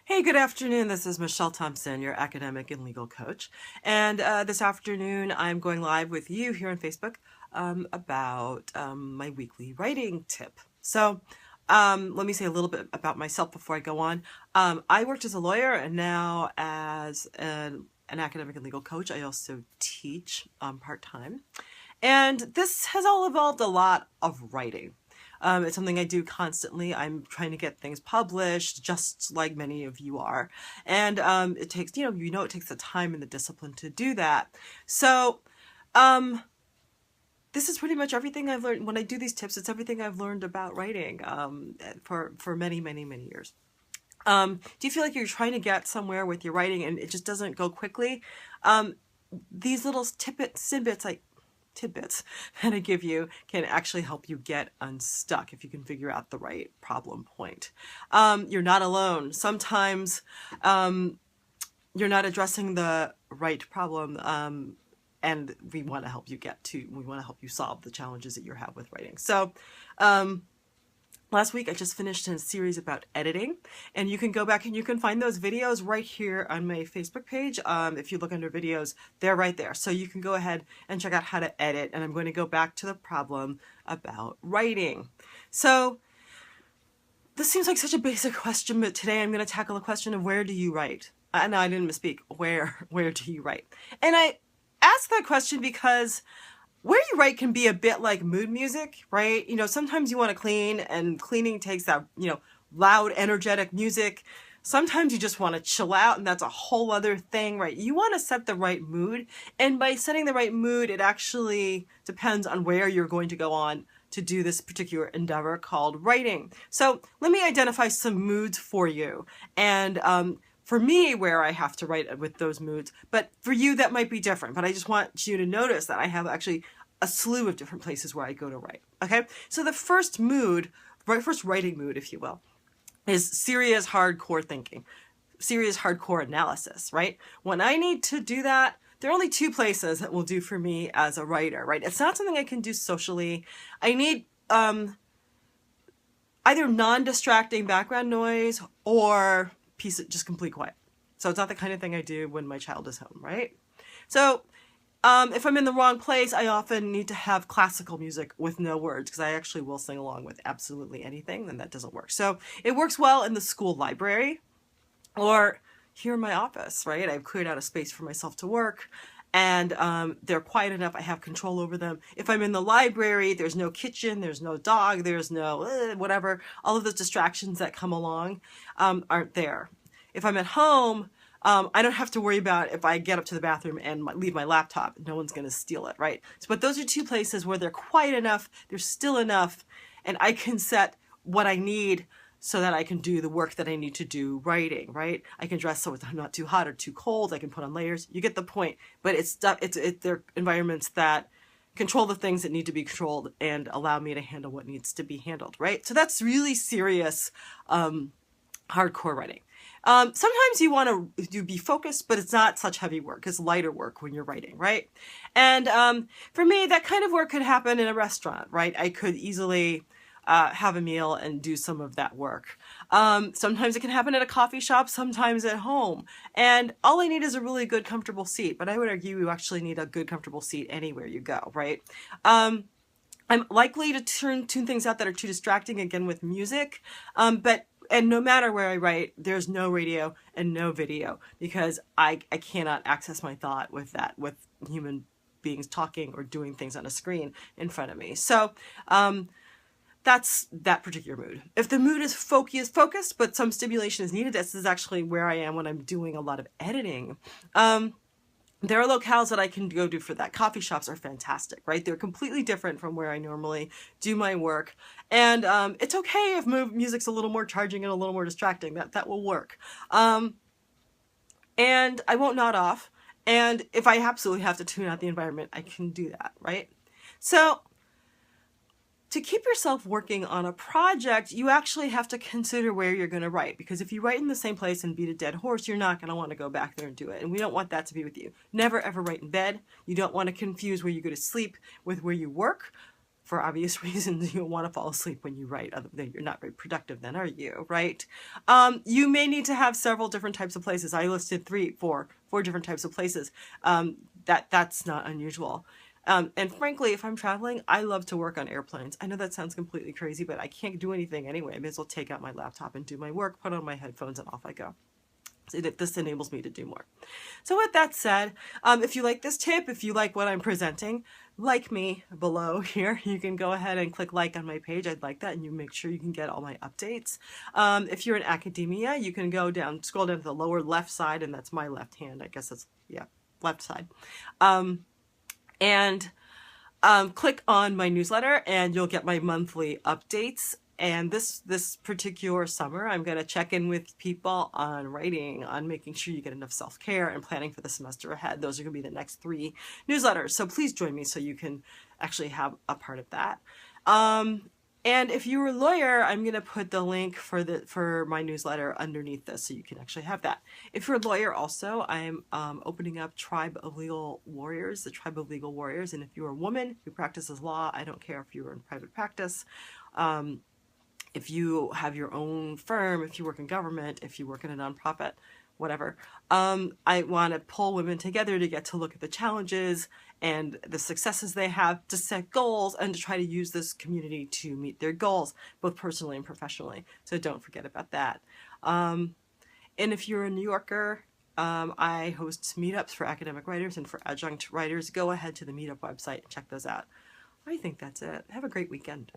Hey, good afternoon. This is Michelle Thompson, your academic and legal coach. And this afternoon, I'm going live with you here on Facebook about my weekly writing tip. So let me say a little bit about myself before I go on. I worked as a lawyer, and now as an academic and legal coach, I also teach part-time. And this has all involved a lot of writing. It's something I do constantly. I'm trying to get things published, just like many of you are. And it takes, it takes the time and the discipline to do that. So this is pretty much everything I've learned. When I do these tips, it's everything I've learned about writing for many, many, many years. Do you feel like you're trying to get somewhere with your writing and it just doesn't go quickly? These little tidbits that I give you can actually help you get unstuck if you can figure out the right problem point. You're not alone. Sometimes you're not addressing the right problem, and we want to help you solve the challenges that you have with writing. So last week, I just finished a series about editing, and you can go back and you can find those videos right here on my Facebook page. If you look under videos, they're right there. So you can go ahead and check out how to edit, and I'm going to go back to the problem about writing. So this seems like such a basic question, but today I'm going to tackle the question of where do you write? No, I didn't misspeak. Where do you write? And I ask that question because where you write can be a bit like mood music, right? Sometimes you want to clean, and cleaning takes that, loud, energetic music. Sometimes you just want to chill out, and that's a whole other thing, right? You want to set the right mood, and by setting the right mood, it actually depends on where you're going to go on to do this particular endeavor called writing. So let me identify some moods for you. And for me, where I have to write with those moods, but for you that might be different. But I just want you to notice that I have actually a slew of different places where I go to write. Okay, so the first mood, first writing mood, if you will, is serious hardcore thinking, serious hardcore analysis, right? When I need to do that, there are only two places that will do for me as a writer, right? It's not something I can do socially. I need either non-distracting background noise or just complete quiet. So it's not the kind of thing I do when my child is home, right? So if I'm in the wrong place, I often need to have classical music with no words, because I actually will sing along with absolutely anything, and that doesn't work. So it works well in the school library or here in my office, right? I've cleared out a space for myself to work, and they're quiet enough. I have control over them. If I'm in the library, there's no kitchen, there's no dog, there's no whatever. All of those distractions that come along aren't there. If I'm at home, I don't have to worry about if I get up to the bathroom and leave my laptop. No one's going to steal it, right? But those are two places where they're quiet enough, they're still enough, and I can set what I need so that I can do the work that I need to do writing, right? I can dress so it's not too hot or too cold. I can put on layers. You get the point. But they're environments that control the things that need to be controlled and allow me to handle what needs to be handled, right? So that's really serious hardcore writing. Sometimes you want to be focused, but it's not such heavy work. It's lighter work when you're writing, right? And for me, that kind of work could happen in a restaurant, right? I could easily have a meal and do some of that work. Sometimes it can happen at a coffee shop, sometimes at home. And all I need is a really good, comfortable seat. But I would argue you actually need a good, comfortable seat anywhere you go, right? I'm likely to tune things out that are too distracting, again, with music. And no matter where I write, there's no radio and no video, because I cannot access my thought with human beings talking or doing things on a screen in front of me. So that's that particular mood. If the mood is focused, but some stimulation is needed, this is actually where I am when I'm doing a lot of editing. There are locales that I can go to for that. Coffee shops are fantastic, right? They're completely different from where I normally do my work. And it's okay if music's a little more charging and a little more distracting. That will work. And I won't nod off. And if I absolutely have to tune out the environment, I can do that, right? So to keep yourself working on a project, you actually have to consider where you're going to write, because if you write in the same place and beat a dead horse, you're not going to want to go back there and do it. And we don't want that to be with you. Never ever write in bed. You don't want to confuse where you go to sleep with where you work. for obvious reasons. You don't want to fall asleep when you write. Other than you're not very productive then, are you? Right? You may need to have several different types of places. I listed four different types of places. That's not unusual. And frankly, if I'm traveling, I love to work on airplanes. I know that sounds completely crazy, but I can't do anything anyway. I may as well take out my laptop and do my work, put on my headphones, and off I go. So this enables me to do more. So with that said, if you like this tip, if you like what I'm presenting, like me below here. You can go ahead and click like on my page. I'd like that, and you make sure you can get all my updates. If you're in academia, you can go down, scroll down to the lower left side, and that's my left hand. I guess that's, yeah, left side. Click on my newsletter, and you'll get my monthly updates. And this particular summer, I'm going to check in with people on writing, on making sure you get enough self-care, and planning for the semester ahead. Those are going to be the next 3 newsletters. So please join me so you can actually have a part of that. And if you're a lawyer, I'm going to put the link for my newsletter underneath this so you can actually have that. If you're a lawyer also, I'm opening up Tribe of Legal Warriors, the Tribe of Legal Warriors. And if you're a woman who practices law, I don't care if you're in private practice, if you have your own firm, if you work in government, if you work in a nonprofit, whatever. I want to pull women together to get to look at the challenges and the successes they have, to set goals, and to try to use this community to meet their goals, both personally and professionally. So don't forget about that. And if you're a New Yorker, I host meetups for academic writers and for adjunct writers. Go ahead to the meetup website and check those out. I think that's it. Have a great weekend.